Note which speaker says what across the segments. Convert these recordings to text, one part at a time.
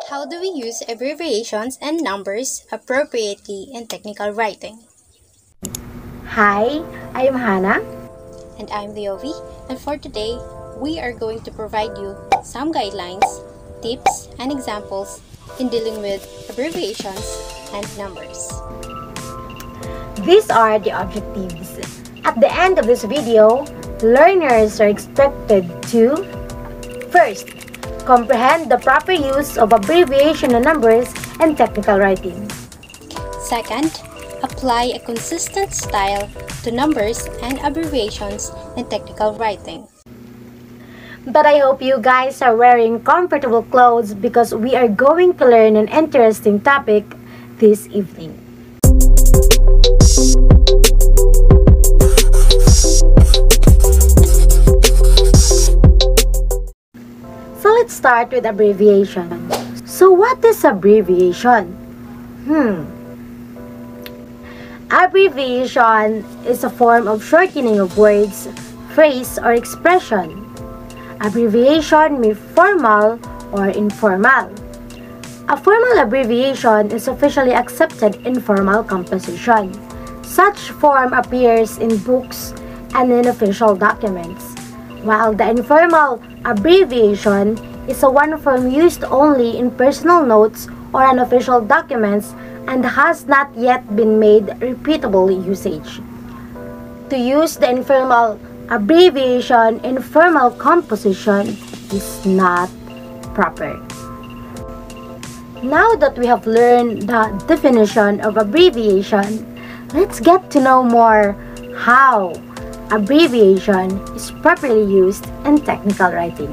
Speaker 1: How do we use abbreviations and numbers appropriately in technical writing?
Speaker 2: Hi, I'm Hannah.
Speaker 1: And I'm Leovy, and for today, we are going to provide you some guidelines, tips, and examples in dealing with abbreviations and numbers.
Speaker 2: These are the objectives. At the end of this video, learners are expected to first, comprehend the proper use of abbreviation and numbers in technical writing.
Speaker 1: Second, apply a consistent style to numbers and abbreviations in technical writing.
Speaker 2: But I hope you guys are wearing comfortable clothes because we are going to learn an interesting topic this evening. So let's start with abbreviation. So what is abbreviation? Abbreviation is a form of shortening of words, phrase, or expression. Abbreviation may be formal or informal. A formal abbreviation is officially accepted in formal composition. Such form appears in books and in official documents, while the informal abbreviation is a one form used only in personal notes or unofficial documents and has not yet been made repeatable usage. To use the informal abbreviation in formal composition is not proper. Now that we have learned the definition of abbreviation, let's get to know more how abbreviation is properly used in technical writing.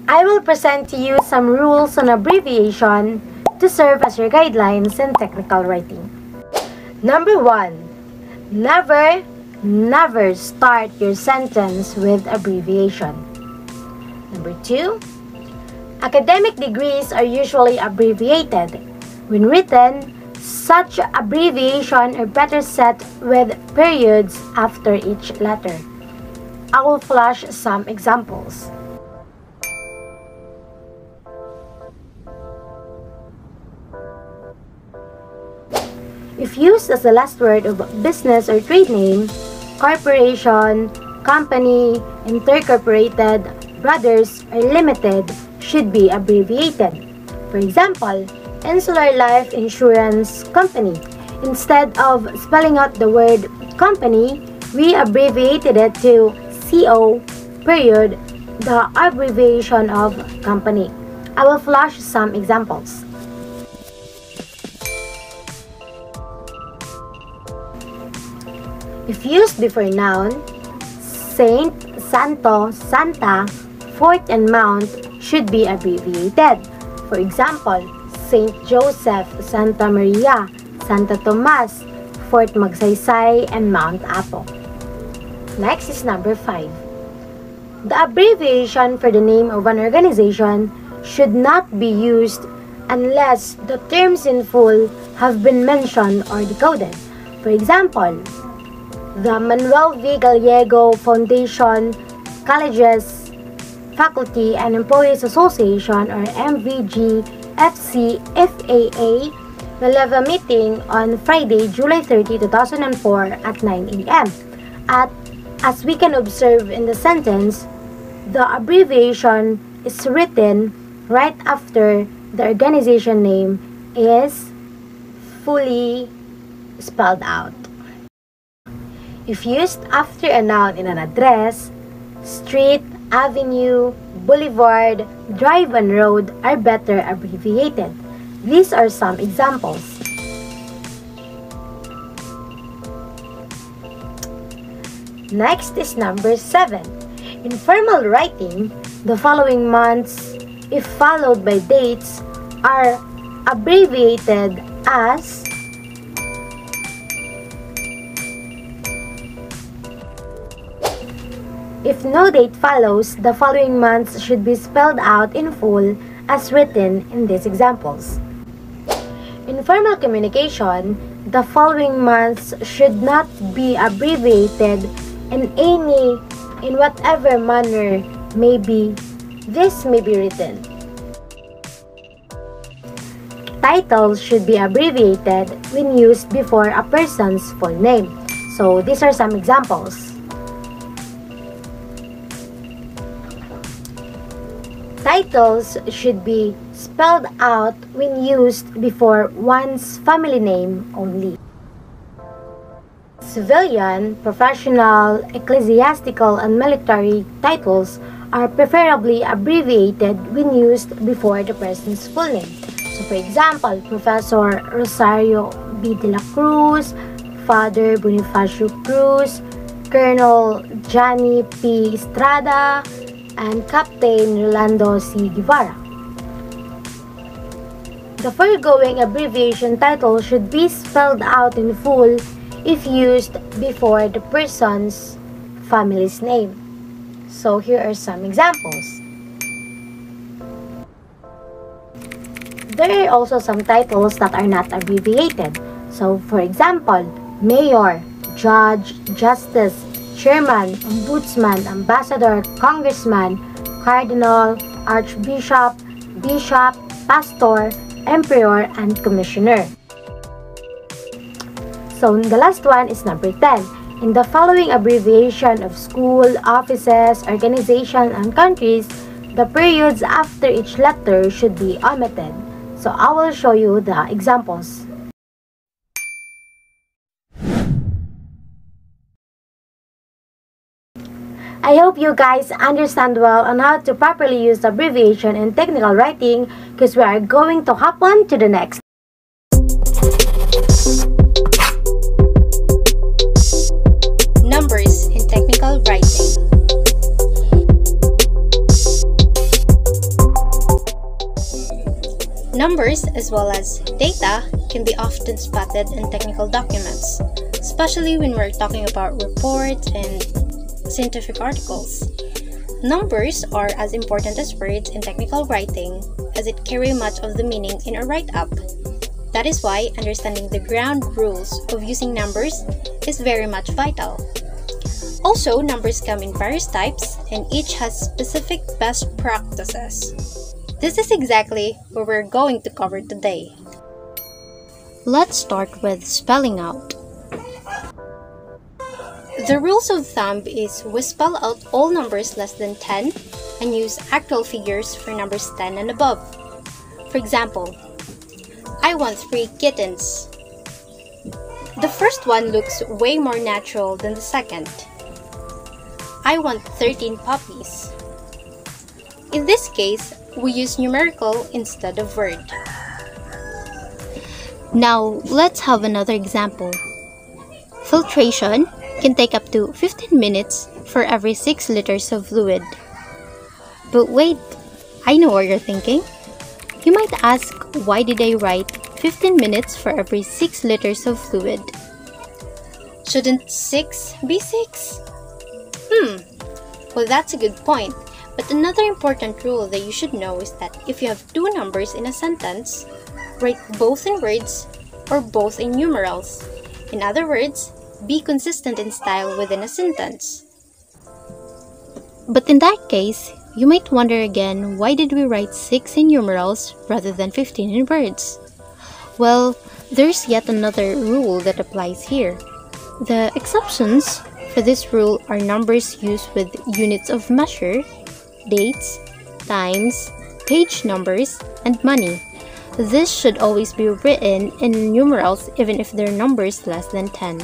Speaker 2: I will present to you some rules on abbreviation to serve as your guidelines in technical writing. Number 1. Never start your sentence with abbreviation. Number 2. Academic degrees are usually abbreviated. When written, such abbreviation are better set with periods after each letter. I will flash some examples. If used as the last word of business or trade name, corporation, company, intercorporated, brothers, or limited should be abbreviated. For example, Insular Life Insurance Company. Instead of spelling out the word company, we abbreviated it to CO, period, the abbreviation of company. I will flash some examples. If used before noun, Saint, Santo, Santa, Fort, and Mount should be abbreviated. For example, Saint Joseph, Santa Maria, Santa Tomas, Fort Magsaysay, and Mount Apo. Next is number 5. The abbreviation for the name of an organization should not be used unless the terms in full have been mentioned or decoded. For example, the Manuel V. Gallego Foundation, Colleges, Faculty, and Employees Association, or MVG-FC-FAA, will have a meeting on Friday, July 30, 2004 at 9 a.m. As we can observe in the sentence, the abbreviation is written right after the organization name is fully spelled out. If used after a noun in an address, street, avenue, boulevard, drive, and road are better abbreviated. These are some examples. Next is number 7. In formal writing, the following months, if followed by dates, are abbreviated as If no date follows, the following months should be spelled out in full as written in these examples. In formal communication, the following months should not be abbreviated in whatever manner this may be written. titles should be abbreviated when used before a person's full name. So these are some examples. Titles should be spelled out when used before one's family name only. Civilian, professional, ecclesiastical, and military titles are preferably abbreviated when used before the person's full name. So for example, Professor Rosario B. de la Cruz, Father Bonifacio Cruz, Colonel Johnny P. Estrada, and Captain Rolando C. Guevara. The foregoing abbreviation title should be spelled out in full if used before the person's family's name. So here are some examples. There are also some titles that are not abbreviated. So for example, Mayor, Judge, Justice, Chairman, Ombudsman, Ambassador, Congressman, Cardinal, Archbishop, Bishop, Pastor, Emperor, and Commissioner. So the last one is number 10. In the following abbreviation of school, offices, organizations, and countries, the periods after each letter should be omitted. So I will show you the examples. I hope you guys understand well on how to properly use abbreviation in technical writing, because we are going to hop on to the next.
Speaker 1: Numbers in technical writing. Numbers as well as data can be often spotted in technical documents, especially when we're talking about reports and scientific articles. Numbers are as important as words in technical writing, as it carry much of the meaning in a write-up. That is why understanding the ground rules of using numbers is very much vital. Also, numbers come in various types and each has specific best practices. This is exactly what we're going to cover today. Let's start with spelling out. The rules of thumb is we spell out all numbers less than 10 and use actual figures for numbers 10 and above. For example, I want 3 kittens. The first one looks way more natural than the second. I want 13 puppies. In this case, we use numerical instead of word. Now, let's have another example. Filtration can take up to 15 minutes for every 6 liters of fluid. But wait, I know what you're thinking. You might ask, why did I write 15 minutes for every 6 liters of fluid? Shouldn't 6 be 6? Well, that's a good point. But another important rule that you should know is that if you have 2 numbers in a sentence, write both in words or both in numerals. In other words, be consistent in style within a sentence. But in that case, you might wonder again, why did we write 6 in numerals rather than 15 in words? Well, there's yet another rule that applies here. The exceptions for this rule are numbers used with units of measure, dates, times, page numbers, and money. This should always be written in numerals even if they're numbers less than 10.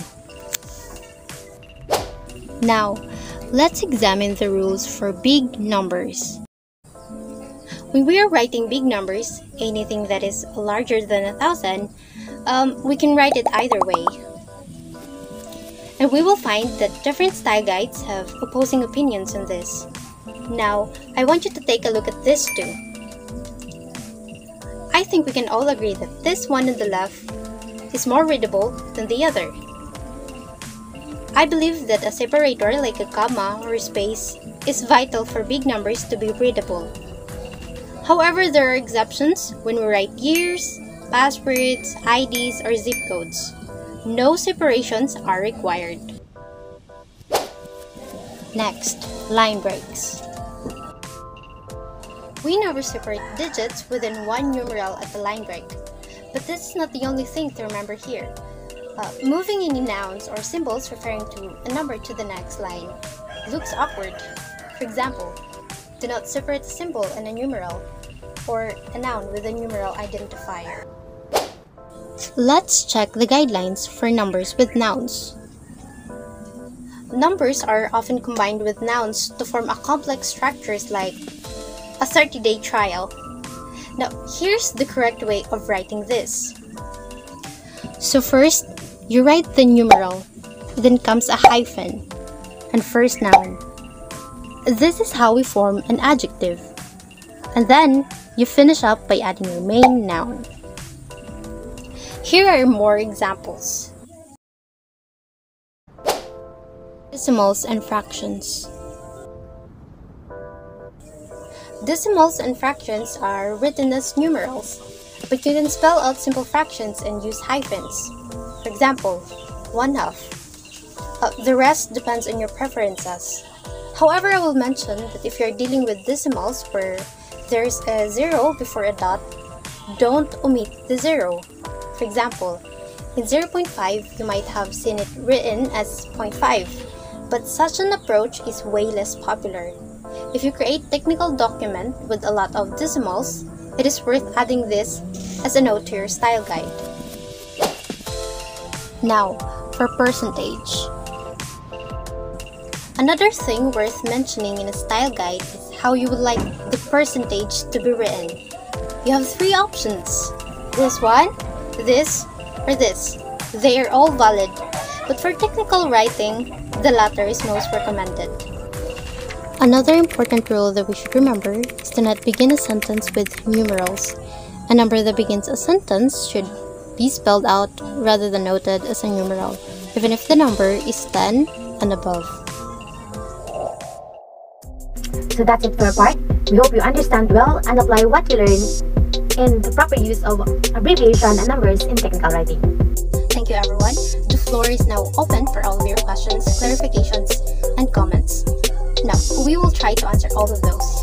Speaker 1: Now, let's examine the rules for big numbers. When we are writing big numbers, anything that is larger than 1,000, we can write it either way. And we will find that different style guides have opposing opinions on this. Now, I want you to take a look at this too. I think we can all agree that this one on the left is more readable than the other. I believe that a separator like a comma or a space is vital for big numbers to be readable. However, there are exceptions when we write years, passwords, IDs, or zip codes. No separations are required. Next, line breaks. We never separate digits within one numeral at the line break. But this is not the only thing to remember here. Moving any nouns or symbols referring to a number to the next line looks awkward. For example, do not separate a symbol and a numeral, or a noun with a numeral identifier. Let's check the guidelines for numbers with nouns. Numbers are often combined with nouns to form a complex structures like a 30-day trial. Now, here's the correct way of writing this. So first, you write the numeral, then comes a hyphen, and first noun. This is how we form an adjective. And then, you finish up by adding your main noun. Here are more examples. Decimals and fractions. Decimals and fractions are written as numerals, but you can spell out simple fractions and use hyphens. For example, 1/2. The rest depends on your preferences. However, I will mention that if you're dealing with decimals where there's a 0 before a dot, don't omit the 0. For example, in 0.5, you might have seen it written as 0.5, but such an approach is way less popular. If you create technical document with a lot of decimals, it is worth adding this as a note to your style guide. Now, for percentage. Another thing worth mentioning in a style guide is how you would like the percentage to be written. You have 3 options. This one, this, or this. They are all valid, but for technical writing, the latter is most recommended. Another important rule that we should remember is to not begin a sentence with numerals. A number that begins a sentence should be spelled out rather than noted as a numeral, even if the number is 10 and above.
Speaker 2: So that's it for our part. We hope you understand well and apply what you learned in the proper use of abbreviation and numbers in technical writing.
Speaker 1: Thank you, everyone. The floor is now open for all of your questions, clarifications, and comments. Now, we will try to answer all of those.